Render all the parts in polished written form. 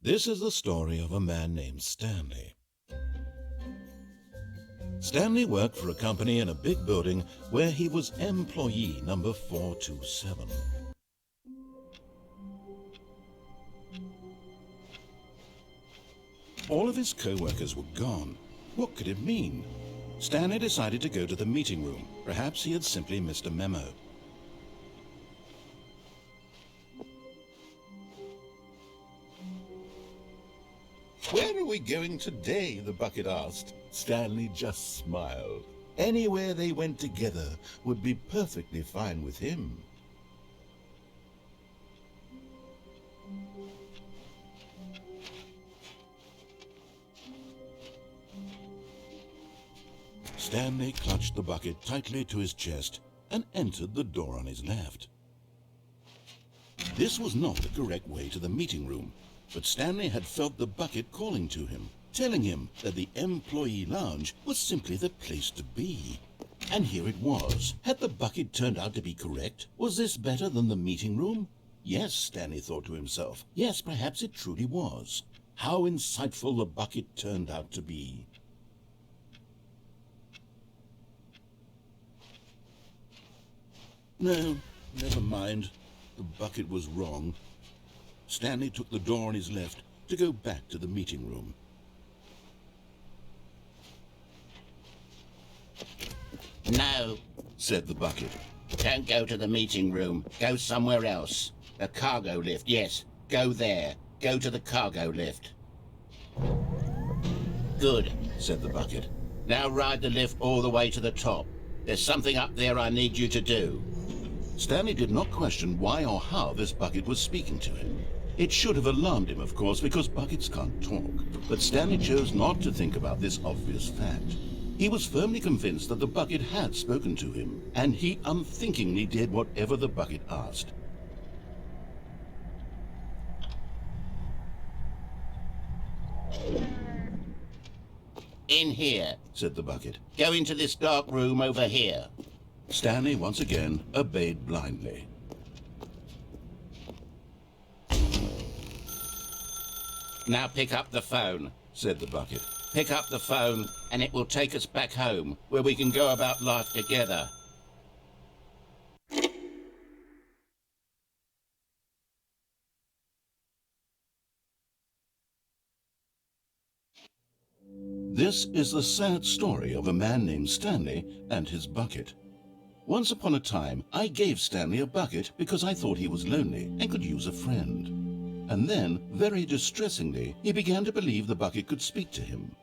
This is the story of a man named Stanley. Stanley worked for a company in a big building where he was employee number 427. All of his co-workers were gone. What could it mean? Stanley decided to go to the meeting room. Perhaps he had simply missed a memo. "Where are we going today?" the bucket asked. Stanley just smiled. Anywhere they went together would be perfectly fine with him. Stanley clutched the bucket tightly to his chest and entered the door on his left. This was not the correct way to the meeting room, but Stanley had felt the bucket calling to him, telling him that the employee lounge was simply the place to be. And here it was. Had the bucket turned out to be correct? Was this better than the meeting room? Yes, Stanley thought to himself. Yes, perhaps it truly was. How insightful the bucket turned out to be. No, never mind. The bucket was wrong. Stanley took the door on his left to go back to the meeting room. "No," said the bucket. "don't go to the meeting room. Go somewhere else. The cargo lift, yes. Go there. Go to the cargo lift." "Good," said the bucket. "Now ride the lift all the way to the top. There's something up there I need you to do." Stanley did not question why or how this bucket was speaking to him. It should have alarmed him, of course, because buckets can't talk. But Stanley chose not to think about this obvious fact. He was firmly convinced that the bucket had spoken to him, and he unthinkingly did whatever the bucket asked. "In here," said the bucket. "Go into this dark room over here." Stanley once again obeyed blindly. "Now pick up the phone," said the bucket. "Pick up the phone and it will take us back home, where we can go about life together." This is the sad story of a man named Stanley and his bucket. Once upon a time, I gave Stanley a bucket because I thought he was lonely and could use a friend. And then, very distressingly, he began to believe the bucket could speak to him.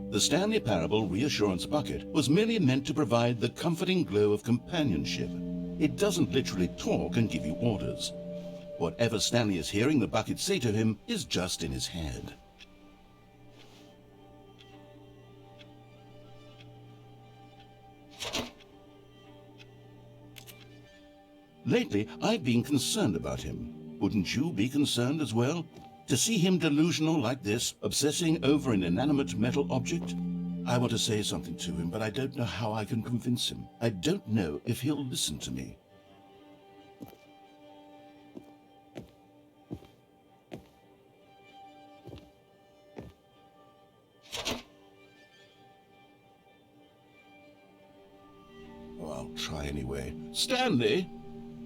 The Stanley Parable Reassurance Bucket was merely meant to provide the comforting glow of companionship. It doesn't literally talk and give you orders. Whatever Stanley is hearing the bucket say to him is just in his head. Lately, I've been concerned about him. Wouldn't you be concerned as well? To see him delusional like this, obsessing over an inanimate metal object? I want to say something to him, but I don't know how I can convince him. I don't know if he'll listen to me. Oh, I'll try anyway. Stanley,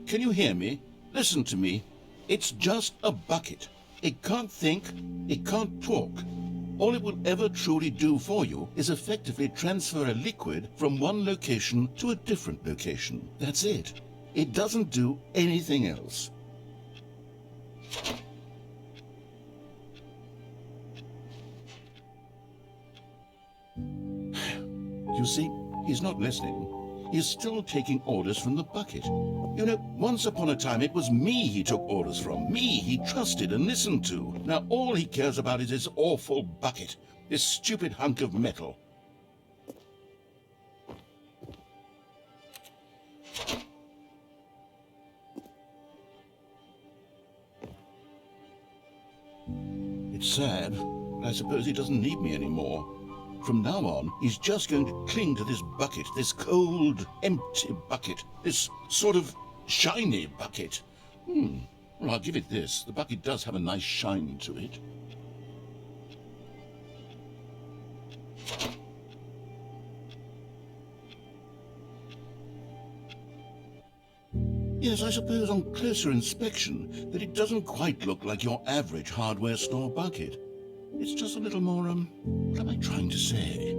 can you hear me? Listen to me. It's just a bucket. It can't think, it can't talk. All it will ever truly do for you is effectively transfer a liquid from one location to a different location. That's it. It doesn't do anything else. You see, he's not listening. He's still taking orders from the bucket. You know, once upon a time it was me he took orders from. Me he trusted and listened to. Now all he cares about is this awful bucket. This stupid hunk of metal. It's sad, but I suppose he doesn't need me anymore. From now on, he's just going to cling to this bucket, this cold, empty bucket, this sort of shiny bucket. Well, I'll give it this. The bucket does have a nice shine to it. Yes, I suppose on closer inspection that it doesn't quite look like your average hardware store bucket. It's just a little more, what am I trying to say?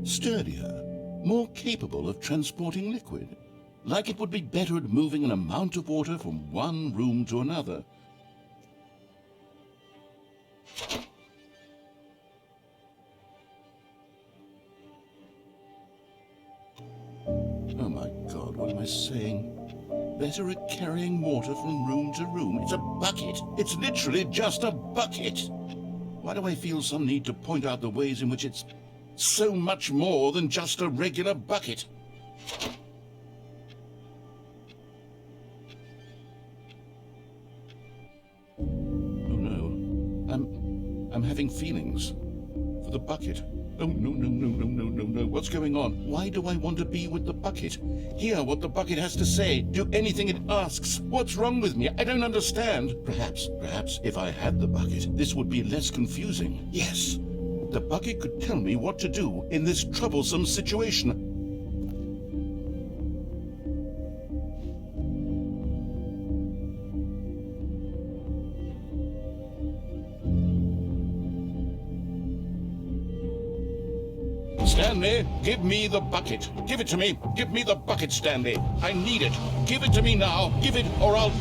Sturdier, more capable of transporting liquid. Like it would be better at moving an amount of water from one room to another. Oh my God, what am I saying? Better at carrying water from room to room. It's a bucket. It's literally just a bucket. Why do I feel some need to point out the ways in which it's so much more than just a regular bucket? Oh no, I'm having feelings for the bucket. Oh no, what's going on? Why do I want to be with the bucket? Hear what the bucket has to say, do anything it asks. What's wrong with me? I don't understand. Perhaps, if I had the bucket, this would be less confusing. Yes, the bucket could tell me what to do in this troublesome situation. Stanley, give me the bucket. Give it to me. Give me the bucket, Stanley. I need it. Give it to me now. Give it, or I'll...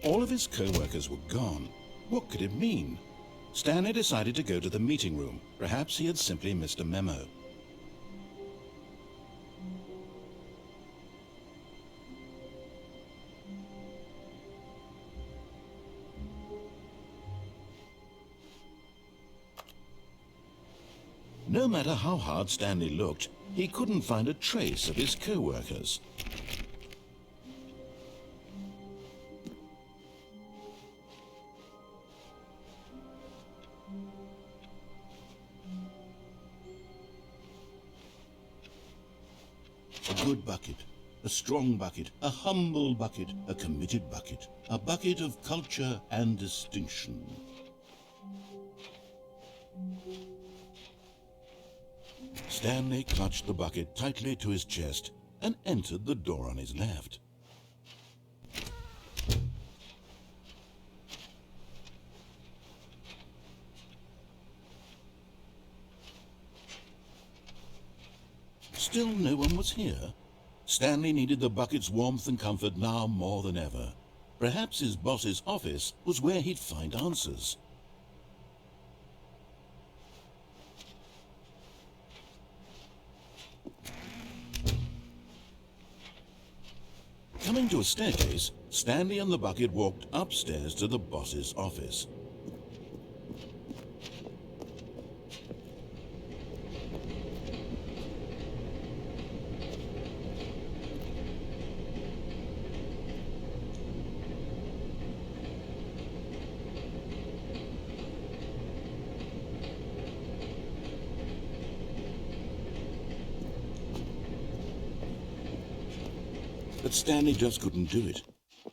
All of his co-workers were gone. What could it mean? Stanley decided to go to the meeting room. Perhaps he had simply missed a memo. No matter how hard Stanley looked, he couldn't find a trace of his co-workers. A good bucket, a strong bucket, a humble bucket, a committed bucket, a bucket of culture and distinction. Stanley clutched the bucket tightly to his chest and entered the door on his left. Still no one was here. Stanley needed the bucket's warmth and comfort now more than ever. Perhaps his boss's office was where he'd find answers. Coming to a staircase, Stanley and the bucket walked upstairs to the boss's office. But Stanley just couldn't do it.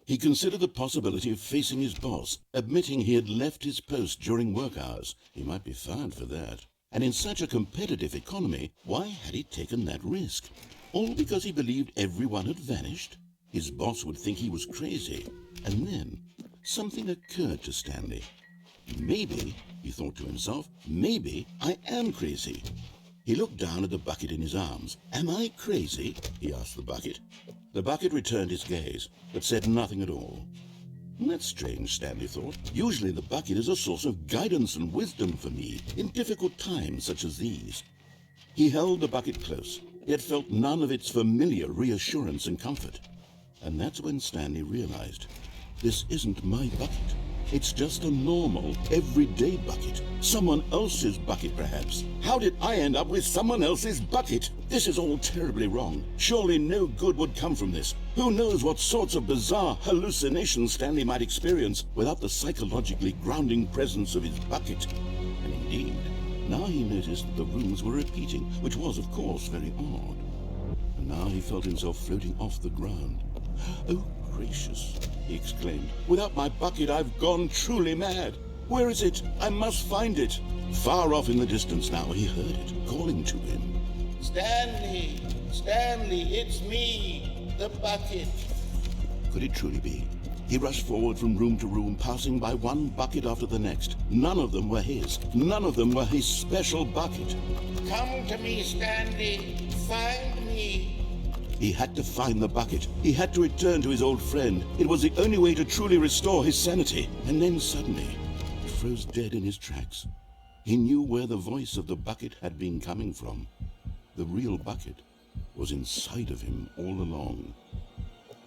He considered the possibility of facing his boss, admitting he had left his post during work hours. He might be fired for that. And in such a competitive economy, why had he taken that risk? All because he believed everyone had vanished? His boss would think he was crazy. And then something occurred to Stanley. Maybe, he thought to himself, maybe I am crazy. He looked down at the bucket in his arms. Am I crazy? He asked the bucket. The bucket returned his gaze, but said nothing at all. That's strange, Stanley thought. Usually the bucket is a source of guidance and wisdom for me in difficult times such as these. He held the bucket close, yet felt none of its familiar reassurance and comfort. And that's when Stanley realized, this isn't my bucket. It's just a normal, everyday bucket. Someone else's bucket, perhaps. How did I end up with someone else's bucket? This is all terribly wrong. Surely no good would come from this. Who knows what sorts of bizarre hallucinations Stanley might experience without the psychologically grounding presence of his bucket. And indeed, now he noticed that the rooms were repeating, which was, of course, very odd. And now he felt himself floating off the ground. Oh, gracious, he exclaimed. Without my bucket, I've gone truly mad. Where is it? I must find it. Far off in the distance now, he heard it, calling to him. Stanley! Stanley, it's me, the bucket. Could it truly be? He rushed forward from room to room, passing by one bucket after the next. None of them were his. None of them were his special bucket. Come to me, Stanley. Find me. He had to find the bucket. He had to return to his old friend. It was the only way to truly restore his sanity. And then suddenly, he froze dead in his tracks. He knew where the voice of the bucket had been coming from. The real bucket was inside of him all along.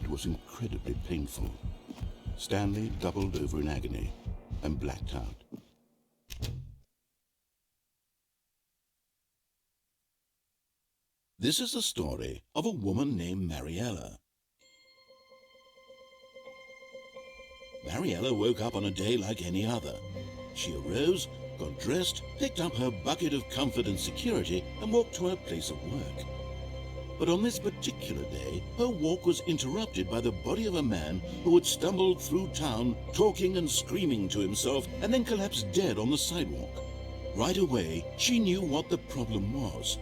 It was incredibly painful. Stanley doubled over in agony and blacked out. This is the story of a woman named Mariella. Mariella woke up on a day like any other. She arose, got dressed, picked up her bucket of comfort and security, and walked to her place of work. But on this particular day, her walk was interrupted by the body of a man who had stumbled through town, talking and screaming to himself, and then collapsed dead on the sidewalk. Right away, she knew what the problem was.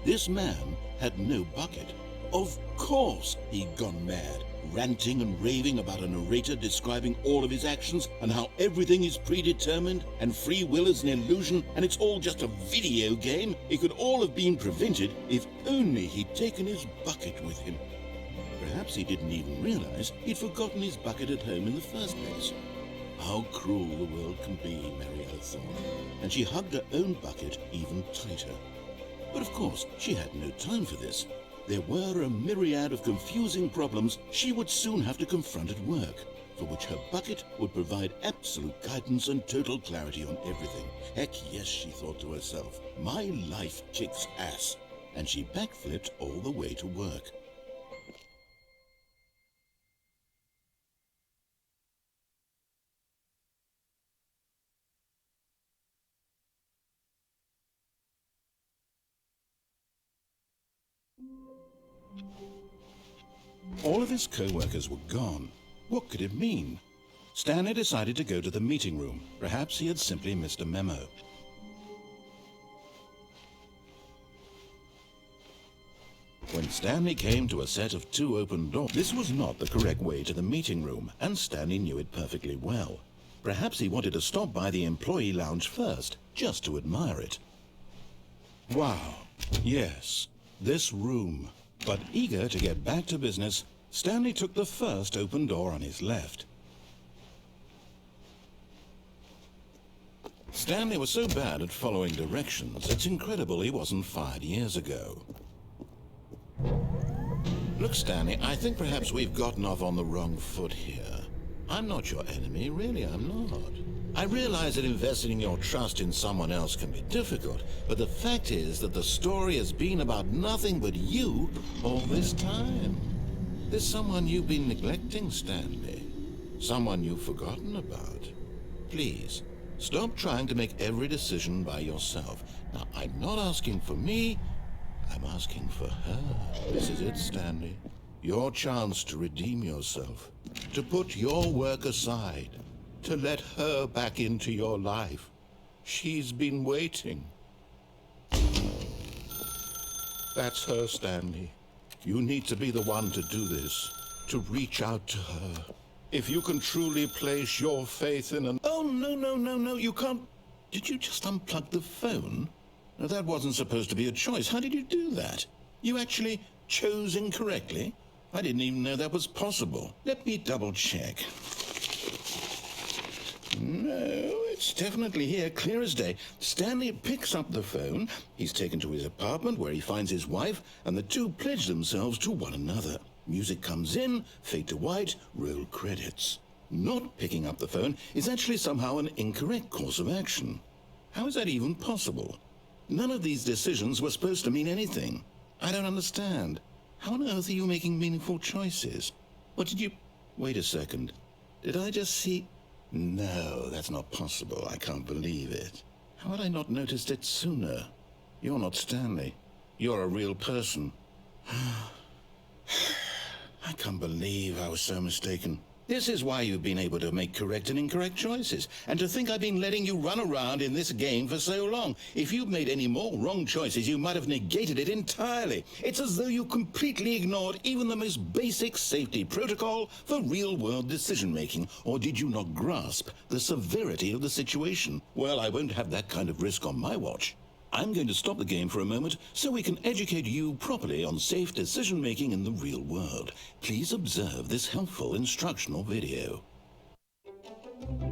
This man had no bucket. Of course he'd gone mad, ranting and raving about a narrator describing all of his actions and how everything is predetermined and free will is an illusion and it's all just a video game. It could all have been prevented if only he'd taken his bucket with him. Perhaps he didn't even realize he'd forgotten his bucket at home in the first place. How cruel the world can be, Mariella thought, and she hugged her own bucket even tighter. But of course, she had no time for this. There were a myriad of confusing problems she would soon have to confront at work, for which her bucket would provide absolute guidance and total clarity on everything. Heck yes, she thought to herself, my life kicks ass. And she backflipped all the way to work. All of his co-workers were gone. What could it mean? Stanley decided to go to the meeting room. Perhaps he had simply missed a memo. When Stanley came to a set of 2 open doors, this was not the correct way to the meeting room, and Stanley knew it perfectly well. Perhaps he wanted to stop by the employee lounge first, just to admire it. Wow, yes, this room. But eager to get back to business, Stanley took the first open door on his left. Stanley was so bad at following directions, it's incredible he wasn't fired years ago. Look, Stanley, I think perhaps we've gotten off on the wrong foot here. I'm not your enemy, really, I'm not. I realize that investing your trust in someone else can be difficult, but the fact is that the story has been about nothing but you all this time. There's someone you've been neglecting, Stanley. Someone you've forgotten about. Please, stop trying to make every decision by yourself. Now, I'm not asking for me, I'm asking for her. This is it, Stanley. Your chance to redeem yourself, to put your work aside, to let her back into your life. She's been waiting. That's her, Stanley. You need to be the one to do this, to reach out to her. If you can truly place your faith in an... Oh, no, you can't... Did you just unplug the phone? Now, that wasn't supposed to be a choice. How did you do that? You actually chose incorrectly? I didn't even know that was possible. Let me double check. No, it's definitely here, clear as day. Stanley picks up the phone. He's taken to his apartment where he finds his wife, and the two pledge themselves to one another. Music comes in, fade to white, roll credits. Not picking up the phone is actually somehow an incorrect course of action. How is that even possible? None of these decisions were supposed to mean anything. I don't understand. How on earth are you making meaningful choices? What did you... Wait a second. Did I just see... No, that's not possible. I can't believe it. How had I not noticed it sooner? You're not Stanley. You're a real person. I can't believe I was so mistaken. This is why you've been able to make correct and incorrect choices. And to think I've been letting you run around in this game for so long. If you'd made any more wrong choices, you might have negated it entirely. It's as though you completely ignored even the most basic safety protocol for real-world decision-making. Or did you not grasp the severity of the situation? Well, I won't have that kind of risk on my watch. I'm going to stop the game for a moment so we can educate you properly on safe decision-making in the real world. Please observe this helpful instructional video.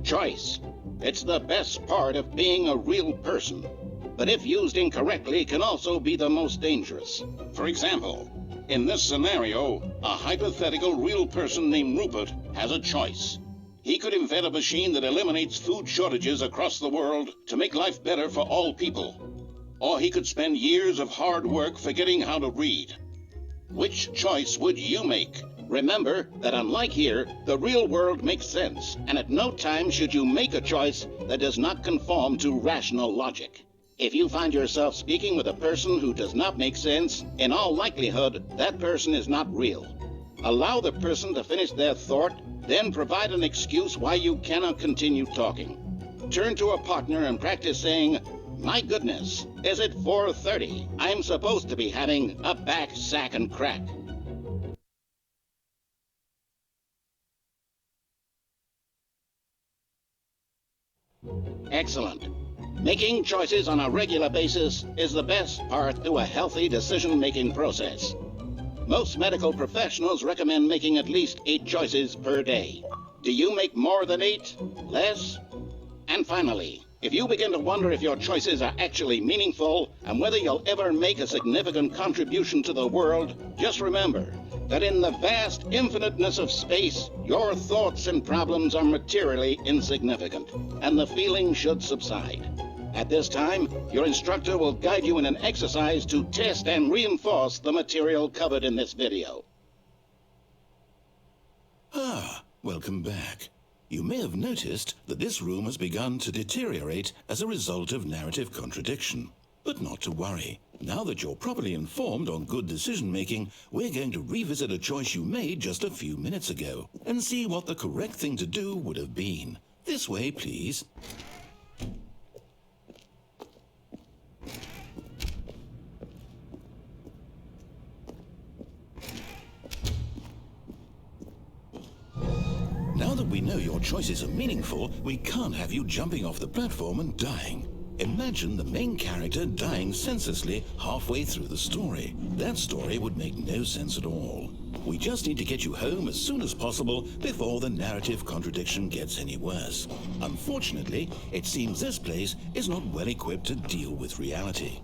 Choice. It's the best part of being a real person. But if used incorrectly, can also be the most dangerous. For example, in this scenario, a hypothetical real person named Rupert has a choice. He could invent a machine that eliminates food shortages across the world to make life better for all people. Or he could spend years of hard work forgetting how to read. Which choice would you make? Remember that unlike here, the real world makes sense, and at no time should you make a choice that does not conform to rational logic. If you find yourself speaking with a person who does not make sense, in all likelihood, that person is not real. Allow the person to finish their thought, then provide an excuse why you cannot continue talking. Turn to a partner and practice saying, "My goodness, is it 4:30? I'm supposed to be having a back, sack, and crack." Excellent. Making choices on a regular basis is the best part to a healthy decision-making process. Most medical professionals recommend making at least 8 choices per day. Do you make more than 8? Less? And finally, if you begin to wonder if your choices are actually meaningful and whether you'll ever make a significant contribution to the world, just remember that in the vast infiniteness of space, your thoughts and problems are materially insignificant, and the feeling should subside. At this time, your instructor will guide you in an exercise to test and reinforce the material covered in this video. Welcome back. You may have noticed that this room has begun to deteriorate as a result of narrative contradiction. But not to worry. Now that you're properly informed on good decision-making, we're going to revisit a choice you made just a few minutes ago and see what the correct thing to do would have been. This way, please. Now that we know your choices are meaningful, we can't have you jumping off the platform and dying. Imagine the main character dying senselessly halfway through the story. That story would make no sense at all. We just need to get you home as soon as possible before the narrative contradiction gets any worse. Unfortunately, it seems this place is not well equipped to deal with reality.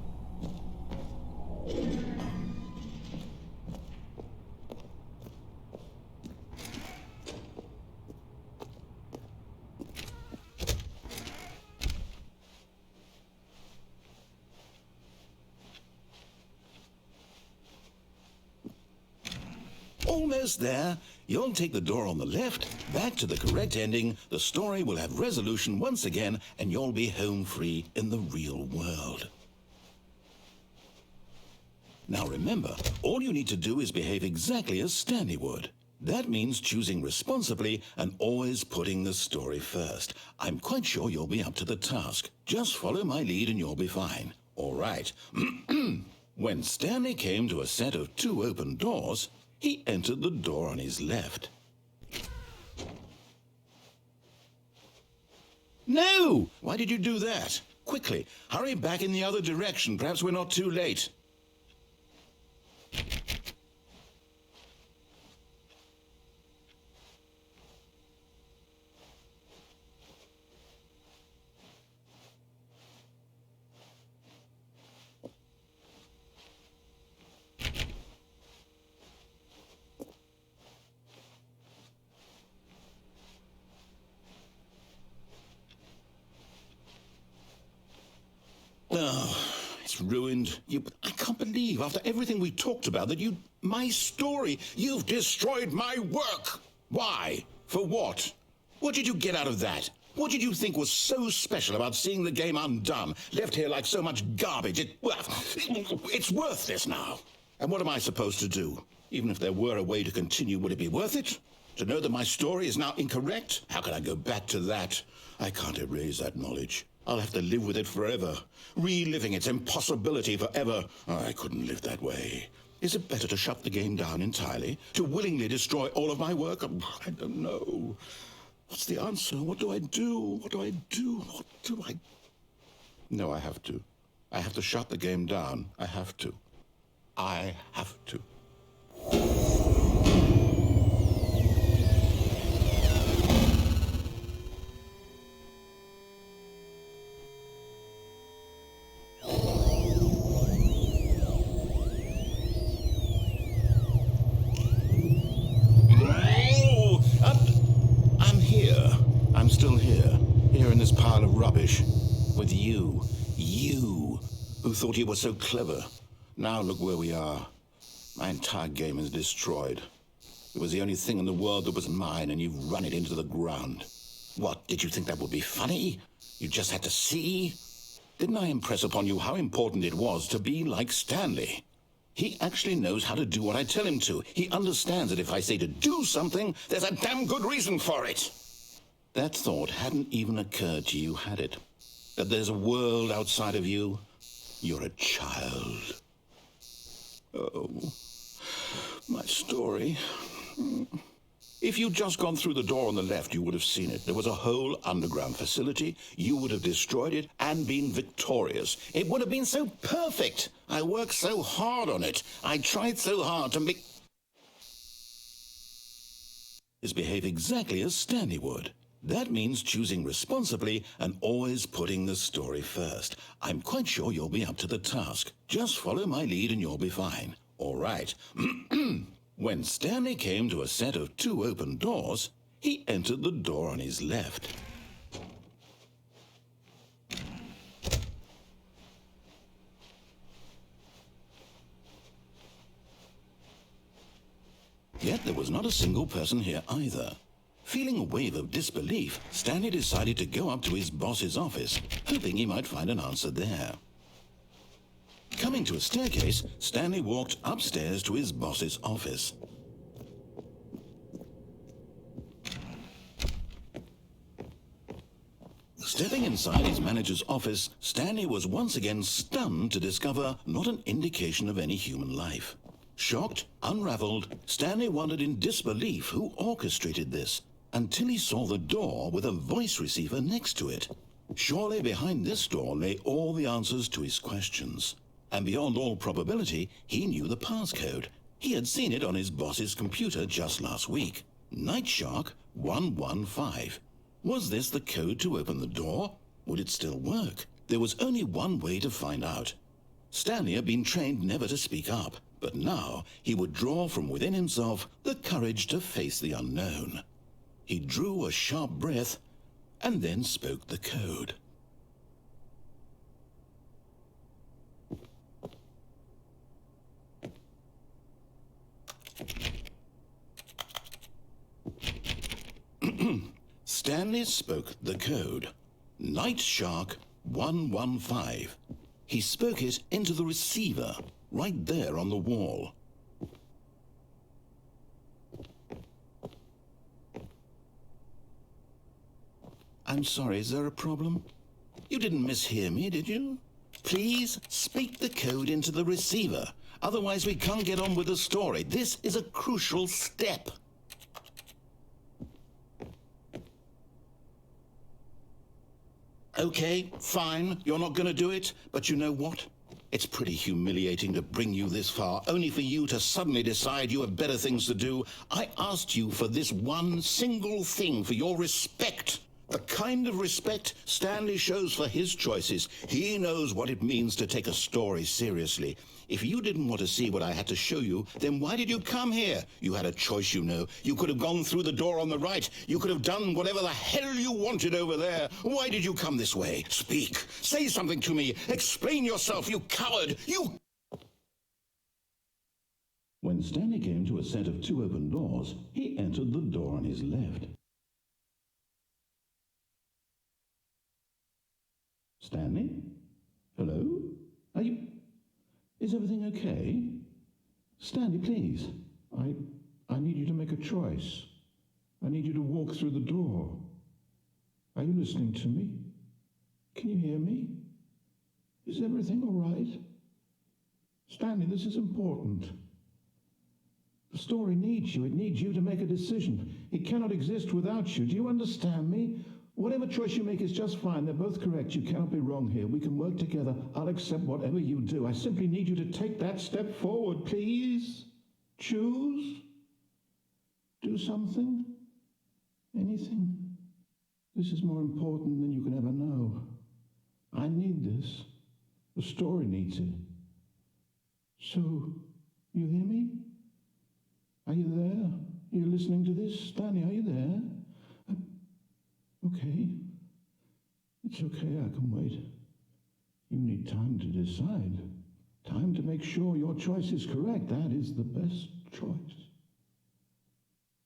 Almost there. You'll take the door on the left, back to the correct ending, the story will have resolution once again, and you'll be home free in the real world. Now remember, all you need to do is behave exactly as Stanley would. That means choosing responsibly and always putting the story first. I'm quite sure you'll be up to the task. Just follow my lead and you'll be fine. All right. When Stanley came to a set of 2 open doors, he entered the door on his left. No! Why did you do that? Quickly, hurry back in the other direction. Perhaps we're not too late. Oh, it's ruined. I can't believe, after everything we talked about, that my story, you've destroyed my work. Why? For what? What did you get out of that? What did you think was so special about seeing the game undone, left here like so much garbage? It's worthless now. And what am I supposed to do? Even if there were a way to continue, would it be worth it? To know that my story is now incorrect? How can I go back to that? I can't erase that knowledge. I'll have to live with it forever, reliving its impossibility forever. I couldn't live that way. Is it better to shut the game down entirely? To willingly destroy all of my work? I don't know. What's the answer? What do I do? What do I do? What do I... No, I have to. I have to shut the game down. I have to. I have to. I'm still here in this pile of rubbish, with you who thought you were so clever. Now look where we are. My entire game is destroyed. It was the only thing in the world that was mine, and you've run it into the ground. What, did you think that would be funny? You just had to see? Didn't I impress upon you how important it was to be like Stanley? He actually knows how to do what I tell him to. He understands that if I say to do something, there's a damn good reason for it. That thought hadn't even occurred to you, had it? That there's a world outside of you? You're a child. Oh, my story. If you'd just gone through the door on the left, you would have seen it. There was a whole underground facility. You would have destroyed it and been victorious. It would have been so perfect. I worked so hard on it. I tried so hard to make... behave exactly as Stanley would. That means choosing responsibly and always putting the story first. I'm quite sure you'll be up to the task. Just follow my lead and you'll be fine. All right. When Stanley came to a set of 2 open doors, he entered the door on his left. Yet there was not a single person here either. Feeling a wave of disbelief, Stanley decided to go up to his boss's office, hoping he might find an answer there. Coming to a staircase, Stanley walked upstairs to his boss's office. Stepping inside his manager's office, Stanley was once again stunned to discover not an indication of any human life. Shocked, unraveled, Stanley wondered in disbelief who orchestrated this, until he saw the door with a voice receiver next to it. Surely behind this door lay all the answers to his questions. And beyond all probability, he knew the passcode. He had seen it on his boss's computer just last week. Night Shark 115. Was this the code to open the door? Would it still work? There was only one way to find out. Stanley had been trained never to speak up, but now he would draw from within himself the courage to face the unknown. He drew a sharp breath and then spoke the code. Stanley spoke the code. Night Shark 115. He spoke it into the receiver, right there on the wall. I'm sorry, is there a problem? You didn't mishear me, did you? Please speak the code into the receiver. Otherwise, we can't get on with the story. This is a crucial step. Okay, fine. You're not going to do it. But you know what? It's pretty humiliating to bring you this far, only for you to suddenly decide you have better things to do. I asked you for this one single thing, for your respect. The kind of respect Stanley shows for his choices. He knows what it means to take a story seriously. If you didn't want to see what I had to show you, then why did you come here? You had a choice, you know. You could have gone through the door on the right. You could have done whatever the hell you wanted over there. Why did you come this way? Speak. Say something to me. Explain yourself, you coward. You... When Stanley came to a set of 2 open doors, he entered the door on his left. Stanley? Hello? Are you... Is everything okay? Stanley, please. I need you to make a choice. I need you to walk through the door. Are you listening to me? Can you hear me? Is everything all right? Stanley, this is important. The story needs you. It needs you to make a decision. It cannot exist without you. Do you understand me? Whatever choice you make is just fine. They're both correct. You cannot be wrong here. We can work together. I'll accept whatever you do. I simply need you to take that step forward, please. Choose. Do something. Anything. This is more important than you can ever know. I need this. The story needs it. So, you hear me? Are you there? Are you listening to this? Stanley, are you there? Okay. It's okay, I can wait. You need time to decide. Time to make sure your choice is correct. That is the best choice.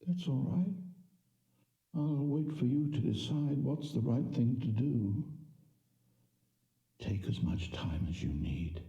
That's all right. I'll wait for you to decide what's the right thing to do. Take as much time as you need.